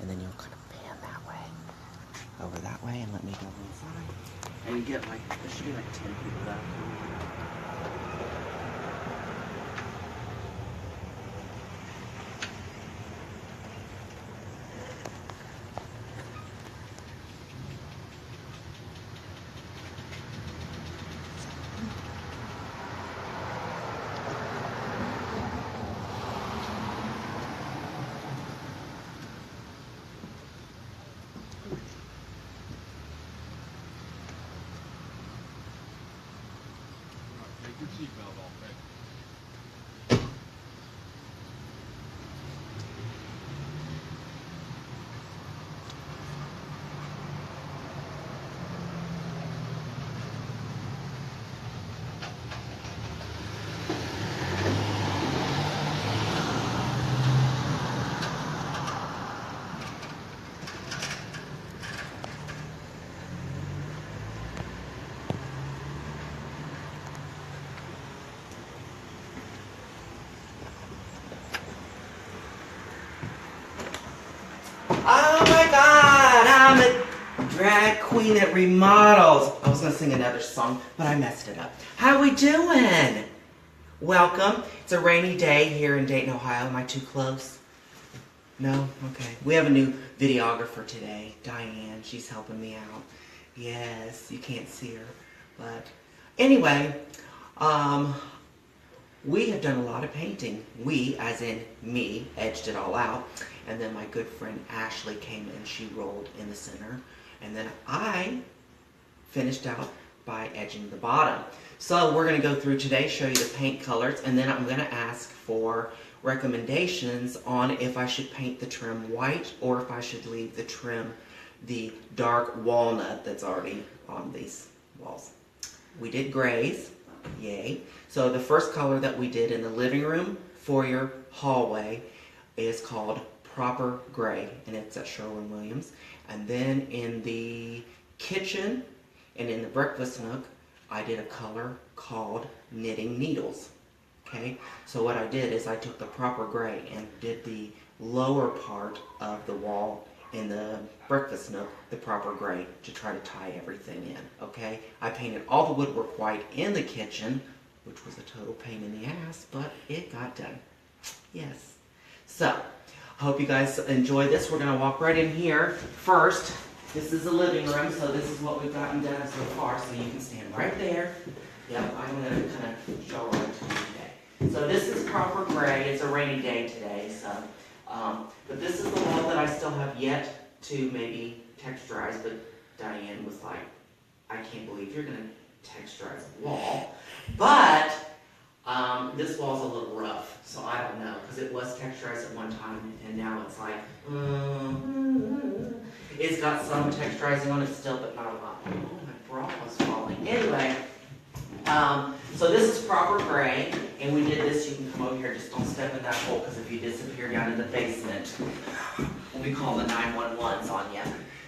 and then you'll kind of pan that way, over that way, and let me go inside. And you get like, there should be like 10 people that come. Take your seatbelt off, okay? Oh my God, I'm a drag queen that remodels. I was gonna sing another song, but I messed it up. How we doing? Welcome. It's a rainy day here in Dayton, Ohio. Am I too close? No? Okay. We have a new videographer today, Diane. She's helping me out. Yes, you can't see her. But anyway, we have done a lot of painting. We, as in me, edged it all out. And then my good friend Ashley came in, she rolled in the center. And then I finished out by edging the bottom. So we're gonna go through today, show you the paint colors, and then I'm gonna ask for recommendations on if I should paint the trim white or if I should leave the trim the dark walnut that's already on these walls. We did grays, yay. So the first color that we did in the living room, foyer, hallway is called Proper Gray, and it's at Sherwin-Williams. And then in the kitchen and in the breakfast nook, I did a color called Knitting Needles. Okay, so what I did is I took the Proper Gray and did the lower part of the wall in the breakfast nook, the Proper Gray, to try to tie everything in. Okay, I painted all the woodwork white in the kitchen, which was a total pain in the ass, but it got done. Yes. So, I hope you guys enjoy this. We're going to walk right in here. First, this is the living room, so this is what we've gotten done so far, so you can stand right there. Yep, I'm going to kind of show right to you today. So this is Proper Gray. It's a rainy day today, so, but this is the wall that I still have yet to maybe texturize, but Diane was like, I can't believe you're going to texturize a wall. But this wall's a little rough, so I don't know, because it was texturized at one time, and now it's like, it's got some texturizing on it still, but not a lot. Oh, my bra was falling. Anyway, so this is Proper Gray, and we did this. You can come over here, just don't step in that hole, because if you disappear down in the basement, we call the 911s on you.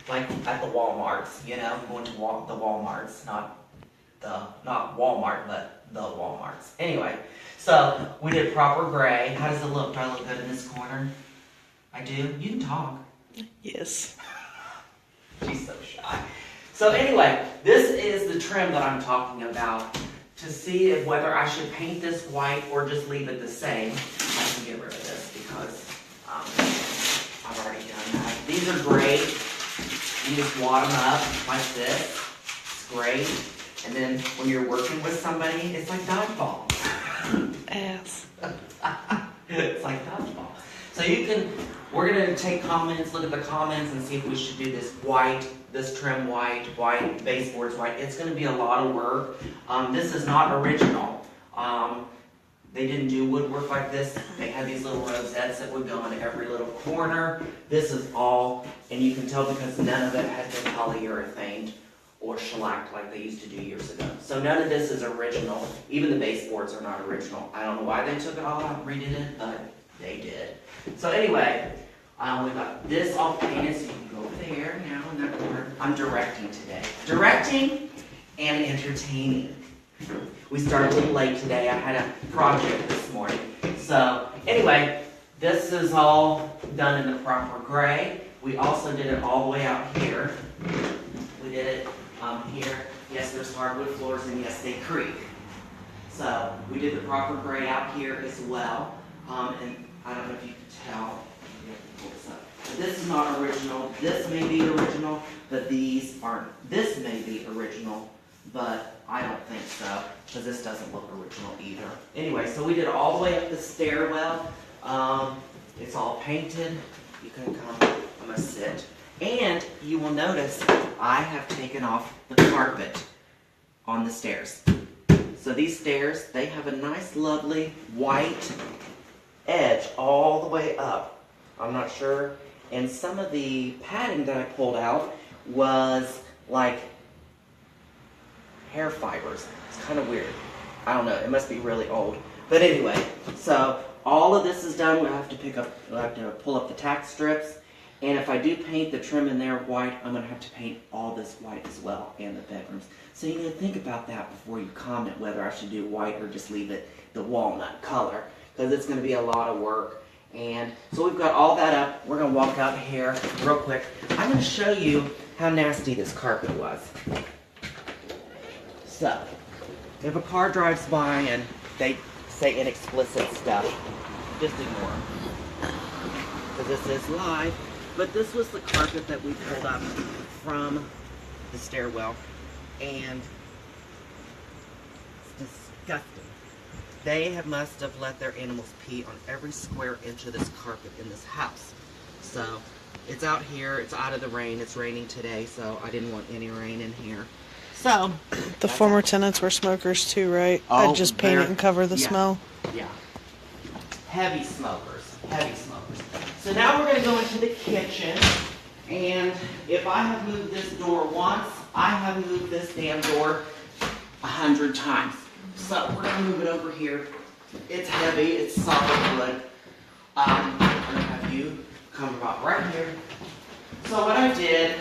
Like at the Walmarts, you know, going to the Walmarts, not Walmart, but the Walmarts. Anyway, so we did Proper Gray. How does it look? Do I look good in this corner? I do? You can talk. Yes. She's so shy. So anyway, this is the trim that I'm talking about to see if whether I should paint this white or just leave it the same. I can get rid of this because I've already done that. These are great. You just wad them up like this. It's great. And then when you're working with somebody, it's like dodgeball. Ass. It's like dodgeball. So we're going to take comments, look at the comments, and see if we should do this white, this trim white, baseboards white. It's going to be a lot of work. This is not original. They didn't do woodwork like this. They had these little rosettes that would go in every little corner. This is all, and you can tell because none of it had been polyurethaned or shellacked like they used to do years ago. So none of this is original. Even the baseboards are not original. I don't know why they took it all out and redid it, but they did. So anyway, we got this all painted, so you can go over there now in that corner. I'm directing today. Directing and entertaining. We started a little late today. I had a project this morning. So anyway, this is all done in the proper gray. We also did it all the way out here. We did it here. Yes, there's hardwood floors, and yes, they creak. So we did the proper gray out here as well. And I don't know if you can tell. You have to pull this up. This is not original. This may be original, but these aren't. This may be original, but I don't think so, because this doesn't look original either. Anyway, so we did all the way up the stairwell. It's all painted. You can come. I'm gonna sit. And you will notice I have taken off the carpet on the stairs. So these stairs, they have a nice, lovely white edge all the way up. I'm not sure. And some of the padding that I pulled out was like hair fibers. It's kind of weird. I don't know. It must be really old. But anyway, so all of this is done. We'll have to pull up the tack strips. And if I do paint the trim in there white, I'm going to have to paint all this white as well, and the bedrooms. So you need to think about that before you comment whether I should do white or just leave it the walnut color, because it's going to be a lot of work. And so we've got all that up. We're going to walk out here real quick. I'm going to show you how nasty this carpet was. So, if a car drives by and they say inexplicit stuff, just ignore them, because this is live. But this was the carpet that we pulled up from the stairwell, and it's disgusting. They must have let their animals pee on every square inch of this carpet in this house. So it's out here, it's out of the rain, it's raining today, so I didn't want any rain in here. So The former tenants were smokers too, right? Oh, I'd just paint it and cover the yeah. smell. Yeah. Heavy smokers. Heavy smokers. So now we're going to go into the kitchen. And if I have moved this door once, I have moved this damn door 100 times. So we're going to move it over here. It's heavy. It's solid wood. I'm going to have you come about right here. So what I did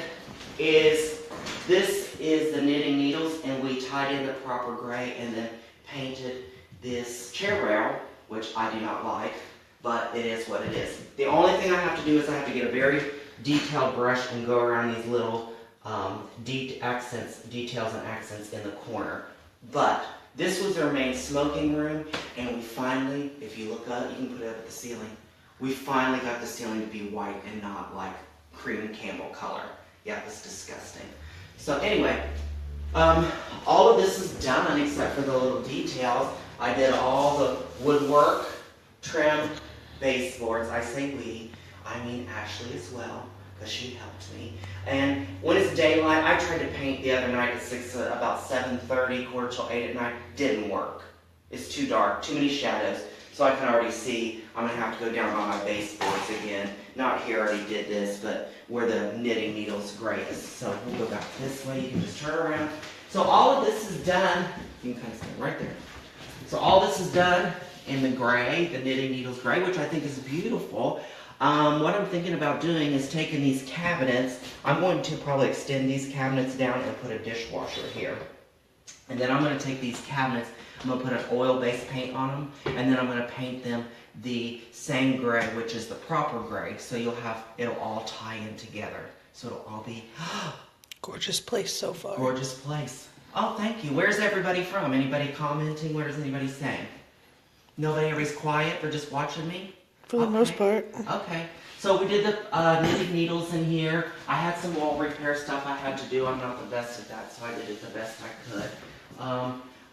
is, this is the knitting needles, and we tied in the proper gray and then painted this chair rail, which I do not like, but it is what it is. The only thing I have to do is I have to get a very detailed brush and go around these little details and accents in the corner. But this was their main smoking room, and we finally, if you look up, you can put it up at the ceiling, we finally got the ceiling to be white and not like cream Campbell color. Yeah, it was disgusting. So anyway, all of this is done except for the little details. I did all the woodwork, trim, baseboards. I say we, I mean Ashley as well, because she helped me. And when it's daylight, I tried to paint the other night at about 7:30, quarter till 8 at night. Didn't work. It's too dark, too many shadows. So I can already see I'm going to have to go down on my baseboards again. Not here, I already did this, but where the knitting needle's greatest. So we'll go back this way. You can just turn around. So all of this is done. You can kind of stand right there. So all this is done in the gray, the knitting needle's gray, which I think is beautiful. What I'm thinking about doing is taking these cabinets. I'm going to probably extend these cabinets down and put a dishwasher here. And then I'm going to take these cabinets, I'm going to put an oil-based paint on them, and then I'm going to paint them the same gray, which is the proper gray, so it'll all tie in together. So it'll all be Gorgeous place so far. gorgeous place. Oh, thank you. Where's everybody from? Anybody commenting? What is anybody saying? Nobody? Everybody's quiet? They're just watching me? For the most part. Okay. So we did the knitting needles in here. I had some wall repair stuff I had to do. I'm not the best at that, so I did it the best I could.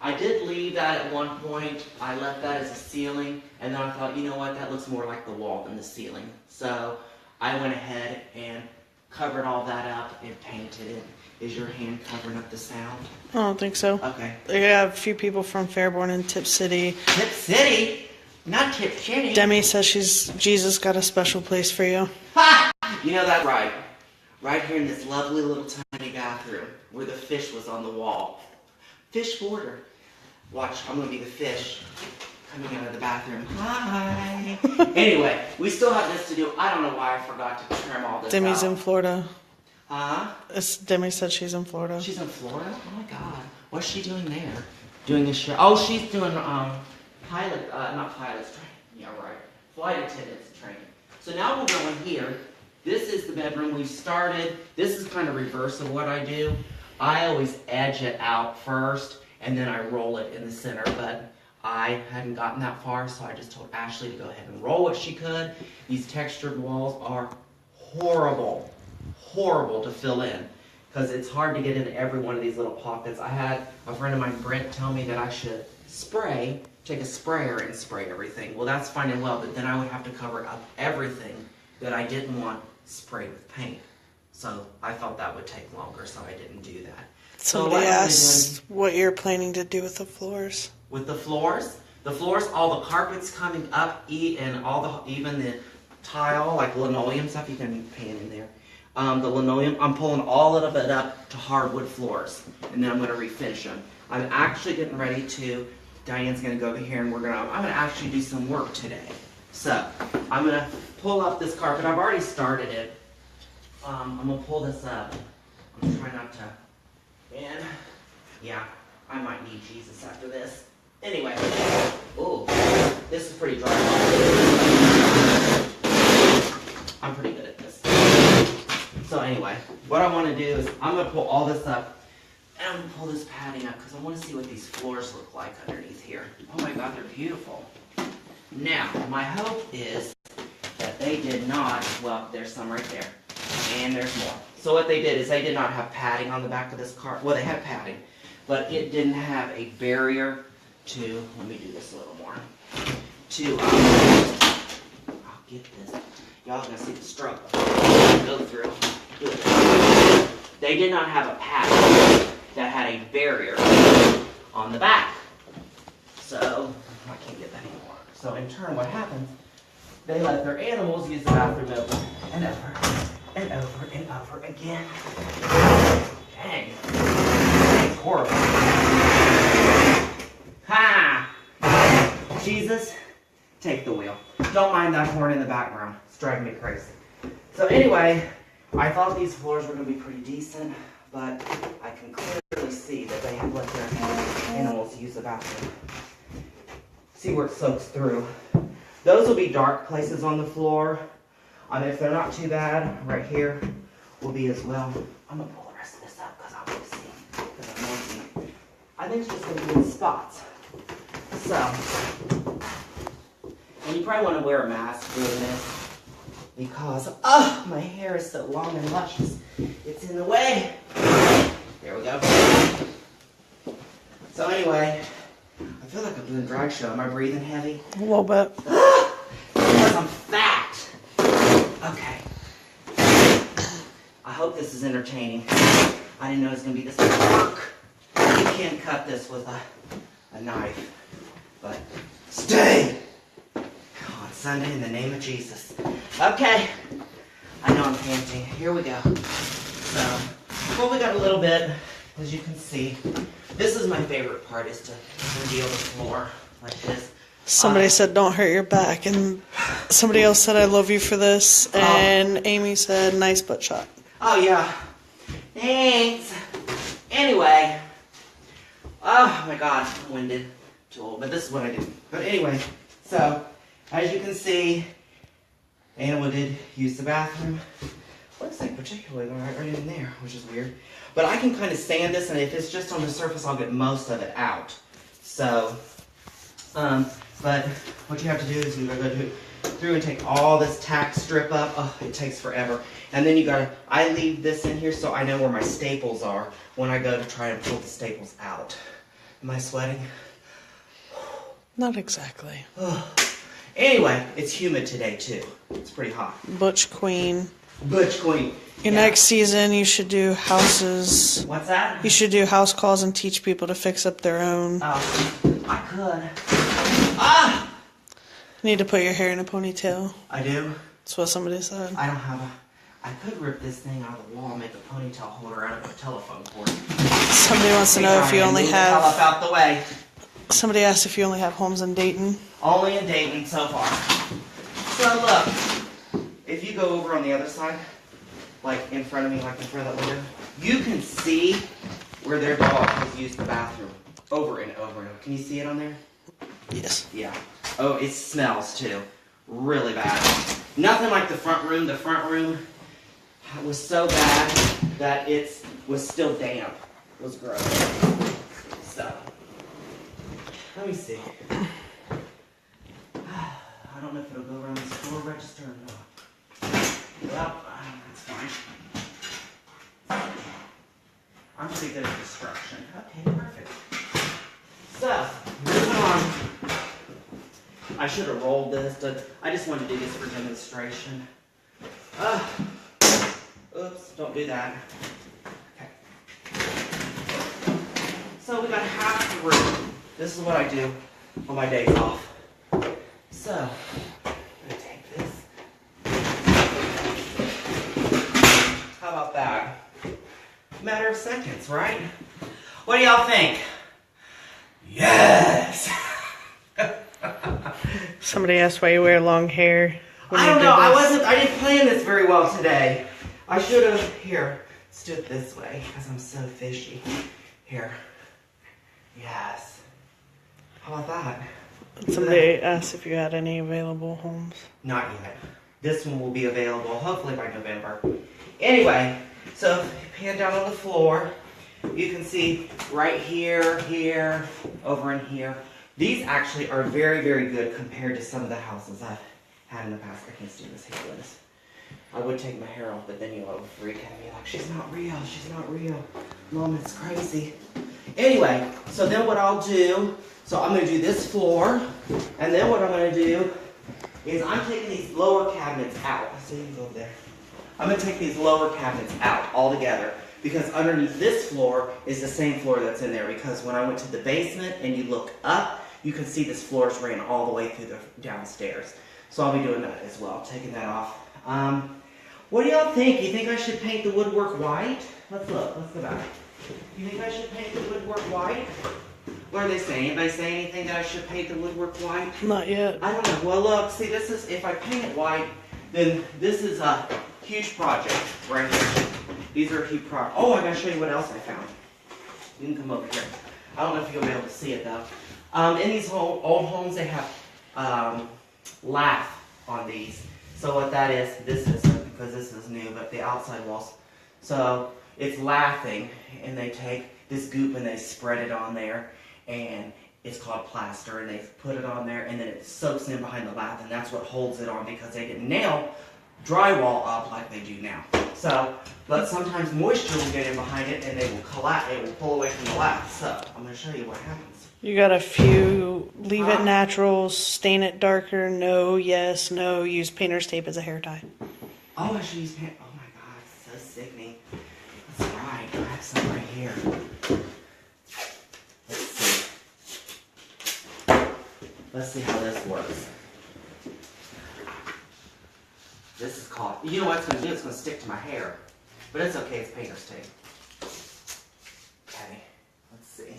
I did leave that at one point. I left that as a ceiling, and then I thought, you know what, that looks more like the wall than the ceiling. So I went ahead and covered all that up and painted it. Is your hand covering up the sound? I don't think so. Okay. I have a few people from Fairborn and Tip City. Tip City? Not Tip City. Demi says Jesus got a special place for you. Ha! You know that's right. Right here in this lovely little tiny bathroom where the fish was on the wall. Fish border. Watch, I'm going to be the fish coming out of the bathroom. Hi! Anyway, we still have this to do. I don't know why I forgot to trim all this Demi's out. in Florida. Huh? Demi said she's in Florida. She's in Florida? Oh my God. What's she doing there? Doing a show. Oh, she's doing pilot, not pilots. Yeah, right. flight attendants training. So now we'll go in here. This is the bedroom we've started. This is kind of reverse of what I do. I always edge it out first, and then I roll it in the center, but I hadn't gotten that far, so I just told Ashley to go ahead and roll what she could. These textured walls are horrible, horrible to fill in, because it's hard to get into every one of these little pockets. I had a friend of mine, Brent, tell me that I should take a sprayer and spray everything. Well, that's fine and well, but then I would have to cover up everything that I didn't want sprayed with paint. So I thought that would take longer, so I didn't do that. Somebody asked what you're planning to do with the floors. With the floors, all the carpets coming up, and all even the tile, like linoleum stuff, you can pan in there. The linoleum, I'm pulling all of it up to hardwood floors, and then I'm going to refinish them. I'm actually getting ready to, Diane's going to go over here, and I'm going to actually do some work today. So, I'm going to pull up this carpet. I've already started it. I'm going to pull this up. I'm trying not to, and yeah, I might need Jesus after this. Anyway, oh, this is pretty dry. I'm pretty good at this. So anyway, what I want to do is I'm going to pull all this up, and I'm going to pull this padding up because I want to see what these floors look like underneath here. Oh my God, they're beautiful. Now, my hope is that they did not, well, there's some right there, and there's more. So what they did is they did not have padding on the back of this car. Well, they had padding, but it didn't have a barrier to, let me do this a little more, to, I'll get this. Y'all gonna see the struggle. Go through. Good. They did not have a padding that had a barrier on the back. So, I can't get that anymore. So in turn, what happens, they let their animals use the bathroom over and over and over and over again. Dang. It's horrible. Ha! Jesus, take the wheel. Don't mind that horn in the background. It's driving me crazy. So anyway, I thought these floors were going to be pretty decent, but I can clearly see that they have let their animals use the bathroom. See where it soaks through. Those will be dark places on the floor. If they're not too bad, right here will be as well. I'm going to pull the rest of this up because I want to see. Because I'm noticing. I think it's just going to be in spots. So, and you probably want to wear a mask doing this because, oh, my hair is so long and luscious. It's in the way. There we go. So anyway, I feel like I'm doing a drag show. Am I breathing heavy? A little bit. Because I'm fat. Okay. I hope this is entertaining. I didn't know it was going to be this much work. You can't cut this with a knife. But stay on Sunday in the name of Jesus. Okay. I know I'm panting. Here we go. So, well, we got a little bit, as you can see. This is my favorite part, is to reveal the floor like this. Somebody said don't hurt your back, and somebody else said I love you for this, and Amy said nice butt shot. Oh yeah. Thanks. Anyway. Oh my God, I'm winded. Too old, but this is what I do. But anyway, so as you can see, Anna did use the bathroom. Looks like particularly right in there, which is weird. But I can kind of sand this, and if it's just on the surface, I'll get most of it out. So, but what you have to do is you gotta go through and take all this tack strip up. Oh, it takes forever. And then you gotta, I leave this in here so I know where my staples are when I go to try and pull the staples out. Am I sweating? Not exactly. Anyway, it's humid today too. It's pretty hot. Butch Queen. Butch Queen. Your next season, you should do houses. What's that? You should do house calls and teach people to fix up their own. Oh, I could. Ah! You need to put your hair in a ponytail. I do? That's what somebody said. I don't have a... I could rip this thing out of the wall and make a ponytail holder out of a telephone cord. Somebody wants to know if you only Move the hell up have... out the way. Somebody asked if you only have homes in Dayton. Only in Dayton so far. So look, if you go over on the other side, like in front of me, like in front of that window, you can see where their dog has used the bathroom over and over and over. Can you see it on there? Yes. Yeah. Oh, it smells too. really bad. Nothing like the front room. The front room was so bad that it was still damp. It was gross. So, let me see. I don't know if it'll go around the store register or not. Well, that's fine. I'm pretty good at destruction. Okay, perfect. So, moving on. I should have rolled this, but I just wanted to do this for demonstration. Oops, don't do that. Okay. So we got half the room. This is what I do on my days off. So, I'm gonna take this. How about that? Matter of seconds, right? What do y'all think? Yes! Somebody asked why you wear long hair. I don't know, I didn't plan this very well today. I should have, here, let's do it this way, because I'm so fishy. Here. Yes. How about that? Somebody asked if you had any available homes. Not yet. This one will be available hopefully by November. Anyway, so if you pan down on the floor, you can see right here, here, over in here. These actually are very, very good compared to some of the houses I've had in the past. I can't see this hair, Liz. I would take my hair off, but then you all would freak at me like, she's not real, she's not real. Mom, it's crazy. Anyway, so then what I'll do, so I'm going to do this floor, and then what I'm going to do is I'm taking these lower cabinets out. So you can go over there. I'm going to take these lower cabinets out altogether because underneath this floor is the same floor that's in there, because when I went to the basement and you look up, you can see this floor's ran all the way through the downstairs. So I'll be doing that as well, taking that off. What do y'all think? You think I should paint the woodwork white? Let's look. Let's go back. You think I should paint the woodwork white? What are they saying? Anybody say anything that I should paint the woodwork white? Not yet. I don't know. Well, look. See, this is, if I paint it white, then this is a huge project right here. These are a huge project. Oh, I gotta show you what else I found. You can come over here. I don't know if you'll be able to see it though. In these old homes, they have lath on these. So what that is, this isn't because this is new, but the outside walls. So it's laughing, and they take this goop and they spread it on there, and it's called plaster, and they put it on there, and then it soaks in behind the lath, and that's what holds it on, because they didn't nail drywall up like they do now. So, but sometimes moisture will get in behind it, and they will collapse. It will pull away from the lath. So I'm going to show you what happens. You got a few, leave it natural, stain it darker, no, yes, no, use painter's tape as a hair tie. Oh, I should use paint. Oh my God, it's so sickening. That's right. I have some right here. Let's see. Let's see how this works. This is called, you know what it's going to do? It's going to stick to my hair. But it's okay, it's painter's tape. Okay, let's see.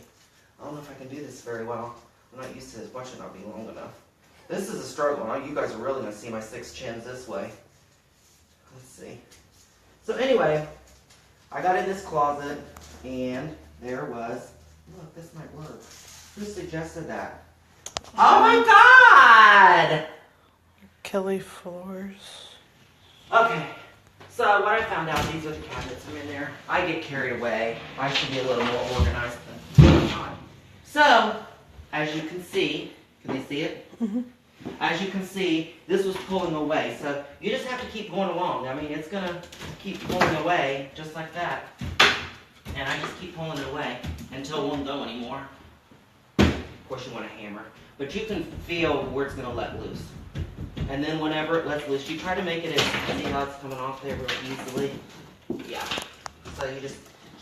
I don't know if I can do this very well. I'm not used to this. Watch it not be long enough. This is a struggle. Now you guys are really going to see my 6 chins this way. Let's see. So anyway, I got in this closet, and there was, look, this might work. Who suggested that? Oh my God! Kelly Floors. Okay, so what I found out, these are the cabinets that are in there. I get carried away. I should be a little more organized than I'm not. So, as you can see, can they see it? Mm-hmm. As you can see, this was pulling away. So you just have to keep going along. I mean, it's going to keep pulling away just like that. And I just keep pulling it away until it won't go anymore. Of course, you want a hammer. But you can feel where it's going to let loose. And then whenever it lets loose, you try to make it as, see how it's coming off there real easily? Yeah. So you just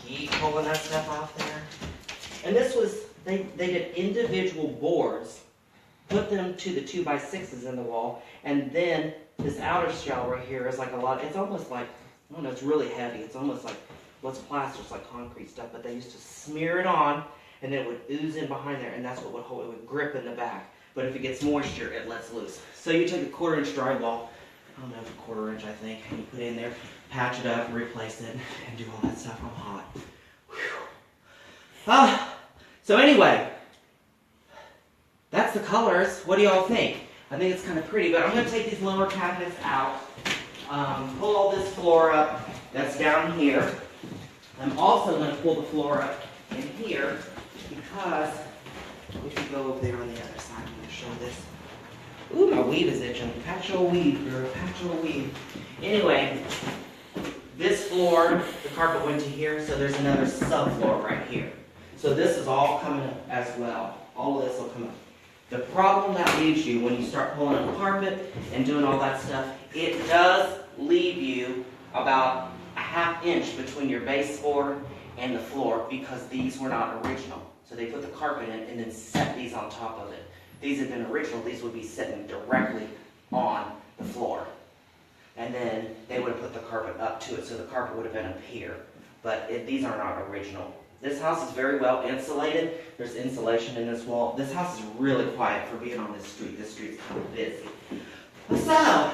keep pulling that stuff off there. And this was, they did individual boards, put them to the 2x6s in the wall, and then this outer shell right here is like a lot, it's almost like, I don't know, it's really heavy. It's almost like, well, it's plaster, it's like concrete stuff, but they used to smear it on, and then it would ooze in behind there, and that's what would hold, it would grip in the back. But if it gets moisture, it lets loose. So you take a 1/4 inch drywall, I don't know, 1/4 inch I think, and you put it in there, patch it up, replace it, and do all that stuff. I'm hot. Whew. So anyway, that's the colors. What do y'all think? I think it's kind of pretty, but I'm going to take these lower cabinets out, pull all this floor up that's down here. I'm also going to pull the floor up in here because if you go over there on the other side, I'm going to show this. Ooh, my weave is itching. Patch your weave, girl. Patch your weave. Anyway, this floor, the carpet went to here, so there's another subfloor right here. So this is all coming up as well. All of this will come up. The problem that leaves you when you start pulling up carpet and doing all that stuff, it does leave you about a ½ inch between your baseboard and the floor because these were not original. So they put the carpet in and then set these on top of it. These had been original, these would be sitting directly on the floor. And then they would have put the carpet up to it, so the carpet would have been up here. But these are not original. This house is very well insulated. There's insulation in this wall. This house is really quiet for being on this street. This street's kind of busy. So,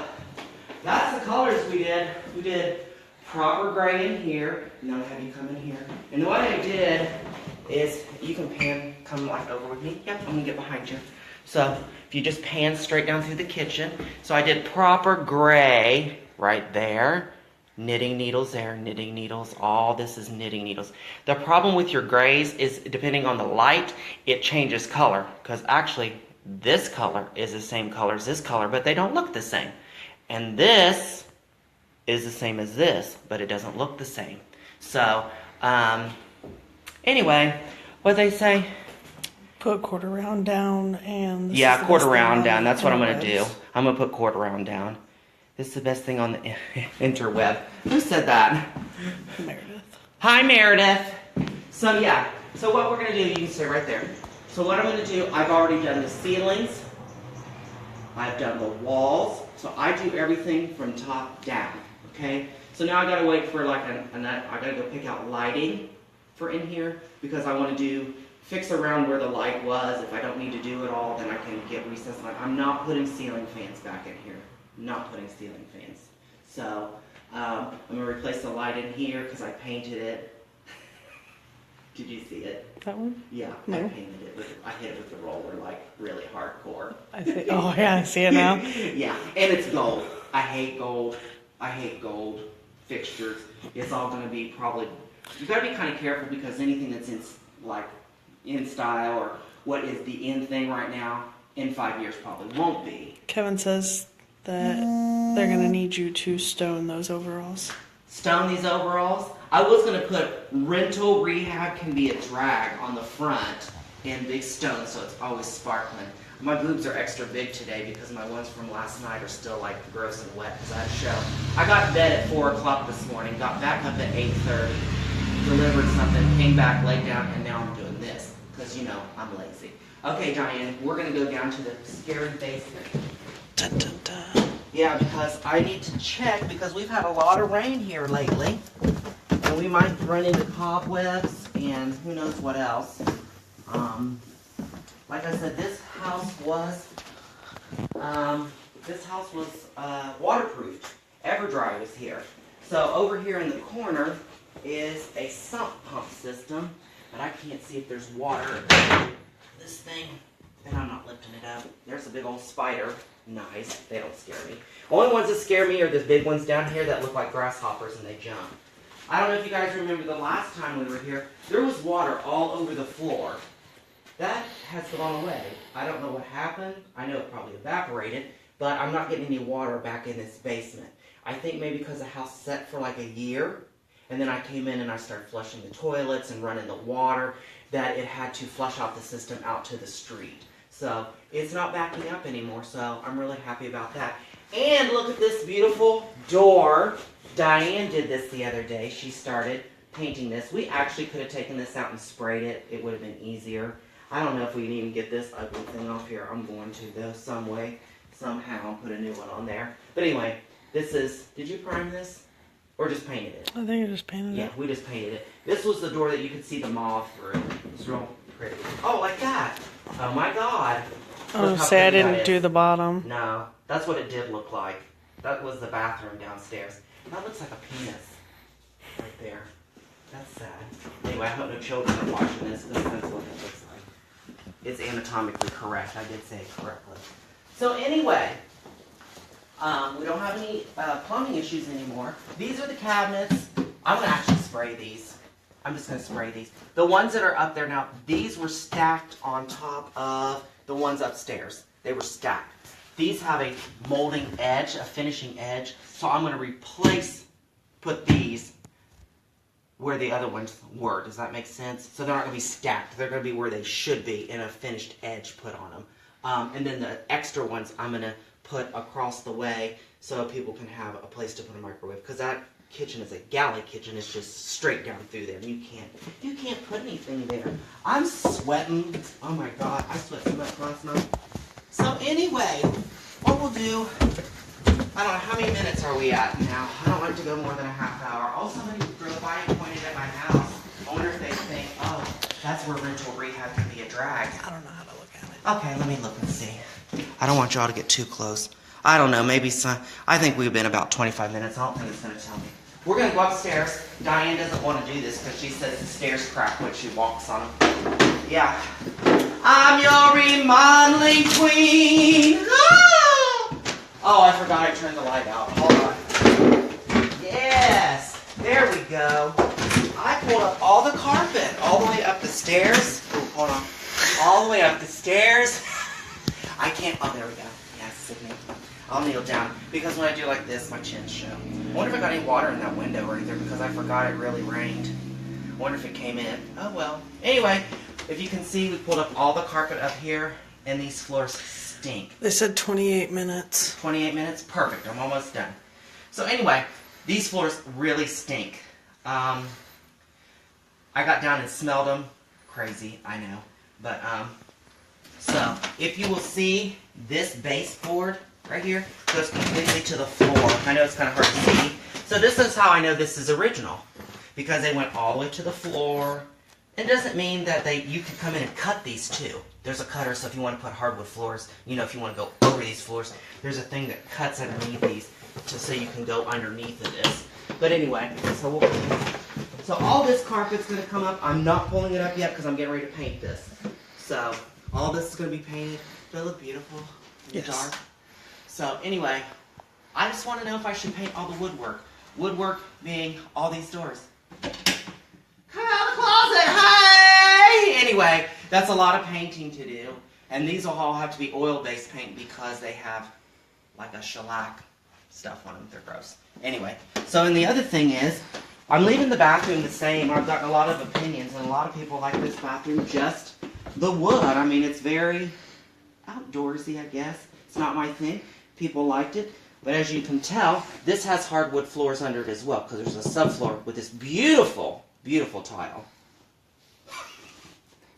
that's the colors we did. We did proper gray in here. Now I have you come in here. And what I did is, you can come like over with me. Yep, I'm gonna get behind you. So, if you just pan straight down through the kitchen. So I did proper gray right there. Knitting needles there, knitting needles, all this is knitting needles. The problem with your grays is depending on the light, it changes color. Because actually, this color is the same color as this color, but they don't look the same. And this is the same as this, but it doesn't look the same. So, anyway, what they say? Put quarter round down and... Yeah, quarter round down, that's what I'm going to do. I'm going to put quarter round down. This is the best thing on the interweb. Who said that? Meredith. Hi, Meredith. So, yeah. So, what we're going to do, you can stay right there. So, what I'm going to do, I've already done the ceilings. I've done the walls. So, I do everything from top down. Okay? So, now I got to wait for like I got to go pick out lighting for in here because I want to fix around where the light was. If I don't need to do it all, then I can get recessed light. I'm not putting ceiling fans back in here. Not putting ceiling fans. So, I'm going to replace the light in here because I painted it. Did you see it? That one? Yeah, No. I painted it. I hit it with the roller like really hardcore. I see. Oh, yeah, I see it now. Yeah, and it's gold. I hate gold. I hate gold fixtures. It's all going to be probably... You got to be kind of careful because anything that's in style or what is the in thing right now, in 5 years probably won't be. Kevin says that they're going to need you to stone those overalls. Stone these overalls. I was going to put rental rehab can be a drag on the front in big stone so it's always sparkling. My boobs are extra big today because my ones from last night are still like gross and wet because I had a show. I got in bed at 4 o'clock this morning, got back up at 8:30, delivered something, came back, laid down, and now I'm doing this because, you know, I'm lazy. Okay, Diane, we're going to go down to the scary basement. Dun, dun, dun. Yeah, because I need to check because we've had a lot of rain here lately. And we might run into cobwebs and who knows what else. Like I said, this house was waterproofed. Everdry was here. So over here in the corner is a sump pump system. But I can't see if there's water. This thing, and I'm not lifting it up. There's a big old spider. Nice. They don't scare me. Only ones that scare me are the big ones down here that look like grasshoppers and they jump. I don't know if you guys remember the last time we were here, there was water all over the floor. That has gone away. I don't know what happened. I know it probably evaporated, but I'm not getting any water back in this basement. I think maybe because the house set for like a year, and then I came in and I started flushing the toilets and running the water, that it had to flush out the system out to the street. So it's not backing up anymore, so I'm really happy about that. And look at this beautiful door. Diane did this the other day. She started painting this. We actually could have taken this out and sprayed it. It would have been easier. I don't know if we can even get this ugly thing off here. I'm going to, though, some way, somehow, put a new one on there. But anyway, this is, did you prime this? Or just painted it? I think I just painted Yeah, it. we just painted it. This was the door that you could see the moth through. It's real pretty. Oh, like that. Oh my God. Oh, Look how say I pretty that didn't is. do the bottom. No, that's what it did look like. That was the bathroom downstairs. That looks like a penis. Right there. That's sad. Anyway, I hope no children are watching this because that's what it looks like. It's anatomically correct. I did say it correctly. So anyway, we don't have any plumbing issues anymore. These are the cabinets. I'm gonna actually spray these. I'm just gonna spray these. The ones that are up there now, these were stacked on top of the ones upstairs. They were stacked. These have a molding edge, a finishing edge. So I'm gonna put these where the other ones were. Does that make sense? So they're not gonna be stacked. They're gonna be where they should be, and a finished edge put on them. And then the extra ones I'm gonna put across the way so people can have a place to put a microwave. Because that kitchen is a galley kitchen. It's just straight down through there. You can't put anything there. I'm sweating. Oh my God, I sweat so much last night. So anyway, what we'll do, I don't know, how many minutes are we at now? I don't like to go more than a half hour. Oh, somebody drove by and pointed at my house. I wonder if they think, oh, that's where rental rehab can be a drag. I don't know how to look at it. Okay, let me look and see. I don't want y'all to get too close. I don't know, maybe some, I think we've been about 25 minutes. I don't think it's going to tell me. We're going to go upstairs. Diane doesn't want to do this because she says the stairs crack when she walks on them. Yeah. I'm your remodeling queen. Ah! Oh, I forgot I turned the light out. Hold on. Yes. There we go. I pulled up all the carpet all the way up the stairs. Oh, hold on. All the way up the stairs. I can't. Oh, there we go. Yes, Sydney. I'll kneel down because when I do like this, my chin's show. I wonder if I got any water in that window or either because I forgot it really rained. I wonder if it came in. Oh well. Anyway, if you can see, we pulled up all the carpet up here, and these floors stink. They said 28 minutes. 28 minutes? Perfect. I'm almost done. So anyway, these floors really stink. I got down and smelled them. Crazy, I know. But, so, if you will see, this baseboard right here goes completely to the floor. I know it's kind of hard to see. So this is how I know this is original. Because they went all the way to the floor. It doesn't mean that you can come in and cut these too. There's a cutter, so if you want to put hardwood floors, if you want to go over these floors, there's a thing that cuts underneath these so you can go underneath of this. But anyway, so all this carpet's going to come up. I'm not pulling it up yet because I'm getting ready to paint this. So all this is going to be painted. Does it look beautiful in the dark? So anyway, I just want to know if I should paint all the woodwork. Woodwork being all these doors. Come out of the closet, hey! Anyway, that's a lot of painting to do. And these will all have to be oil-based paint because they have like a shellac stuff on them. They're gross. Anyway, so and the other thing is, I'm leaving the bathroom the same. I've gotten a lot of opinions, and a lot of people like this bathroom just the wood. I mean, it's very outdoorsy, I guess. It's not my thing. People liked it. But as you can tell, this has hardwood floors under it as well, because there's a subfloor with this beautiful, beautiful tile.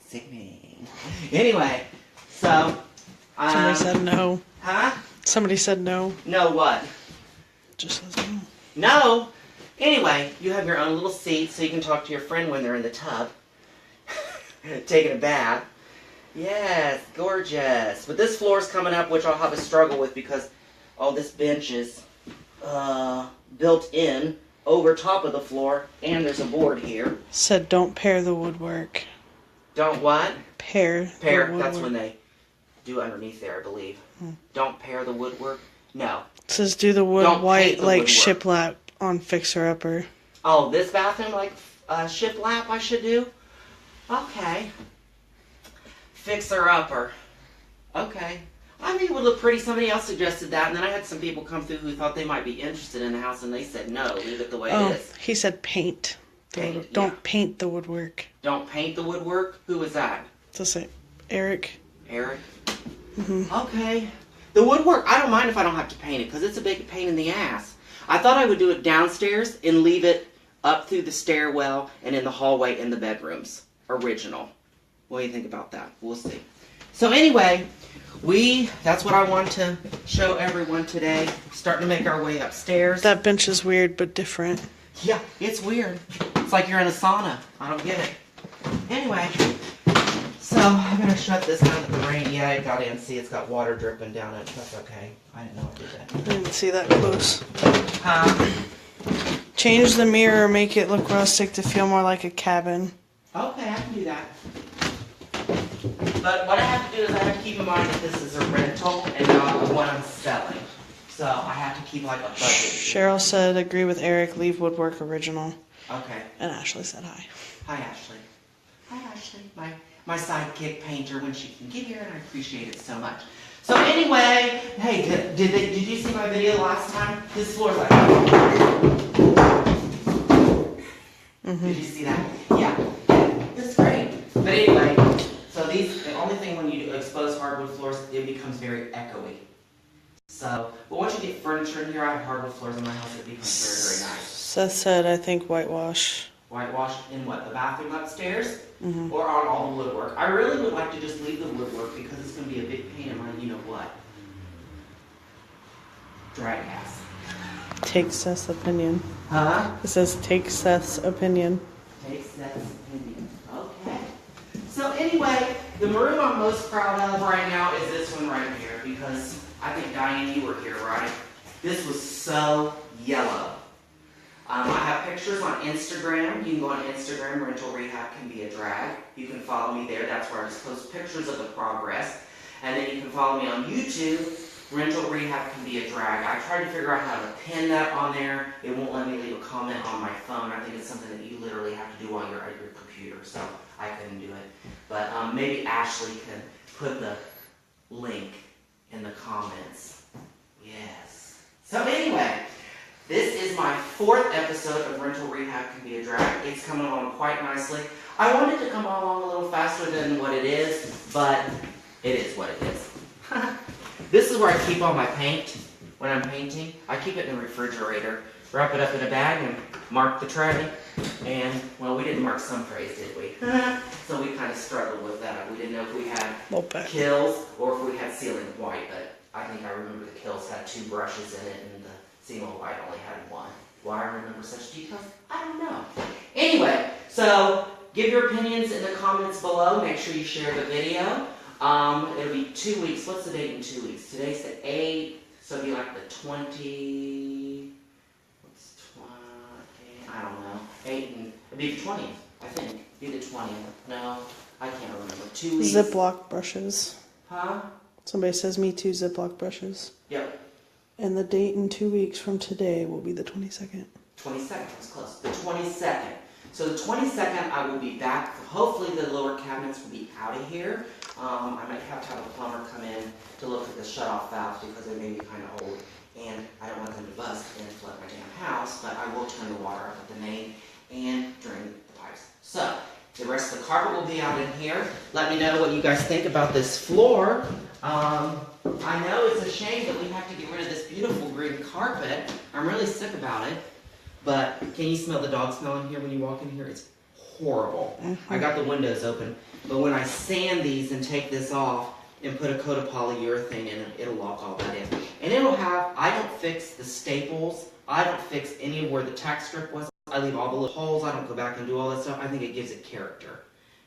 Sickening. Anyway, so... Somebody said no. Huh? Somebody said no. No what? Just says no. No! Anyway, you have your own little seat so you can talk to your friend when they're in the tub. Taking a bath. Yes, gorgeous. But this floor is coming up, which I'll have a struggle with because all this bench is built in over top of the floor, and there's a board here. Said don't pair the woodwork. Don't what? Pair. Pair. That's when they do underneath there, I believe. Don't pair the woodwork. No. It says do the wood Don't white paint the like woodwork. shiplap on Fixer Upper. Oh, this bathroom like shiplap I should do? Okay. Fixer upper. Okay. I mean, it would look pretty. Somebody else suggested that, and then I had some people come through who thought they might be interested in the house, and they said no, leave it the way it is. He said paint. Paint, Don't yeah. paint the woodwork. Don't paint the woodwork? Who was that? It's the same. Eric. Eric? Mm-hmm. Okay. The woodwork, I don't mind if I don't have to paint it, because it's a big pain in the ass. I thought I would do it downstairs and leave it up through the stairwell and in the hallway in the bedrooms. Original. What do you think about that? We'll see. So anyway, that's what I want to show everyone today. Starting to make our way upstairs. That bench is weird but different. Yeah, it's weird. It's like you're in a sauna. I don't get it. Anyway, so I'm going to shut this down at the rain. Yeah, it got in. See, it's got water dripping down it. That's okay. I didn't know I did that. I didn't see that close. Change the mirror, make it look rustic to feel more like a cabin. Okay, I can do that. But what I have to do is I have to keep in mind that this is a rental and not the one I'm selling. So I have to keep like a budget. Cheryl said, agree with Eric, leave woodwork original. Okay. And Ashley said hi. Hi, Ashley. Hi, Ashley. My sidekick painter when she can get here, and I appreciate it so much. So anyway, hey, did you see my video last time? This floor's like. Did you see that? Yeah. It's great. But anyway, so the only thing when you expose hardwood floors, it becomes very echoey. So, but once you get furniture in here, I have hardwood floors in my house, it becomes very, very nice. Seth said, I think whitewash. Whitewash in what, the bathroom upstairs? Or on all the woodwork? I really would like to just leave the woodwork because it's going to be a big pain in my, you know what? Drag ass. Take Seth's opinion. Huh? It says, take Seth's opinion. Take Seth's opinion. Okay. So anyway, the maroon I'm most proud of right now is this one right here because I think, Diane, you were here, right? This was so yellow. I have pictures on Instagram. You can go on Instagram, Rental Rehab Can Be a Drag. You can follow me there. That's where I just post pictures of the progress. And then you can follow me on YouTube, Rental Rehab Can Be a Drag. I tried to figure out how to pin that on there. It won't let me leave a comment on my phone. I think it's something that you literally have to do while you're at your computer, so I couldn't do it. But maybe Ashley can put the link in the comments. Yes. So anyway, this is my 4th episode of Rental Rehab Can Be a Drag. It's coming along quite nicely. I wanted to come along a little faster than what it is, but it is what it is. This is where I keep all my paint when I'm painting. I keep it in the refrigerator, wrap it up in a bag, and mark the tray. And, well, we didn't mark some trays, did we? So we kind of struggled with that. We didn't know if we had kills or if we had sealing white, but I think I remember the kills had 2 brushes in it, and the sealing white only had 1. Why I remember such details? I don't know. Anyway, so give your opinions in the comments below. Make sure you share the video. It'll be 2 weeks. What's the date in 2 weeks? Today's the 8th, so it'll be like the 20. What's 20? I don't know. 8 and it'll be the 20th, I think. It'll be the 20th. No, I can't remember. 2 weeks. Ziploc brushes. Huh? Somebody says, me too, Ziploc brushes. Yep. And the date in 2 weeks from today will be the 22nd. 22nd, that's close. The 22nd. So the 22nd, I will be back. Hopefully the lower cabinets will be out of here. I might have to have a plumber come in to look at the shut-off valves because they may be kind of old. And I don't want them to bust and flood my damn house, but I will turn the water up at the main and drain the pipes. So, the rest of the carpet will be out in here. Let me know what you guys think about this floor. I know it's a shame that we have to get rid of this beautiful green carpet. I'm really sick about it. But can you smell the dog smell in here when you walk in here? It's horrible. I got the windows open. But when I sand these and take this off and put a coat of polyurethane in it, it'll lock all that in. And it'll have, I don't fix the staples. I don't fix any of where the tack strip was. I leave all the little holes. I don't go back and do all that stuff. I think it gives it character.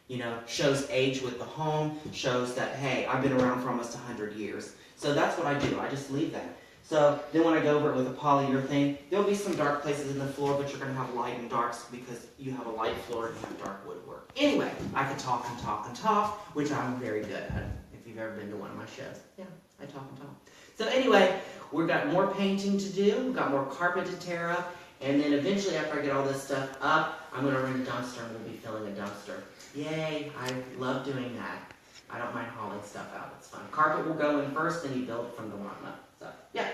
You know, shows age with the home, shows that, hey, I've been around for almost 100 years. So that's what I do. I just leave that. So then when I go over it with a polyurethane, there'll be some dark places in the floor, but you're going to have light and darks because you have a light floor and you have dark woodwork. Anyway, I could talk and talk and talk, which I'm very good at. If you've ever been to one of my shows. Yeah, I talk and talk. So anyway, we've got more painting to do. We've got more carpet to tear up. And then eventually, after I get all this stuff up, I'm going to rent a dumpster and we'll be filling a dumpster. Yay, I love doing that. I don't mind hauling stuff out. It's fun. Carpet will go in first, then you build from the bottom up. So, yeah.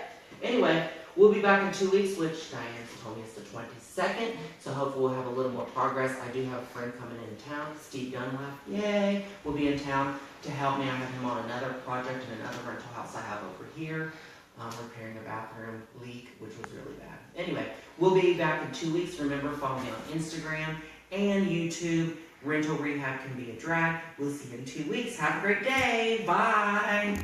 Anyway, we'll be back in 2 weeks, which Diane told me is the 22nd. So hopefully we'll have a little more progress. I do have a friend coming in town, Steve Dunlap. Yay! We'll be in town to help me. I have him on another project in another rental house I have over here. Repairing a bathroom leak, which was really bad. Anyway, we'll be back in 2 weeks. Remember, follow me on Instagram and YouTube. Rental Rehab Can Be a Drag. We'll see you in 2 weeks. Have a great day. Bye.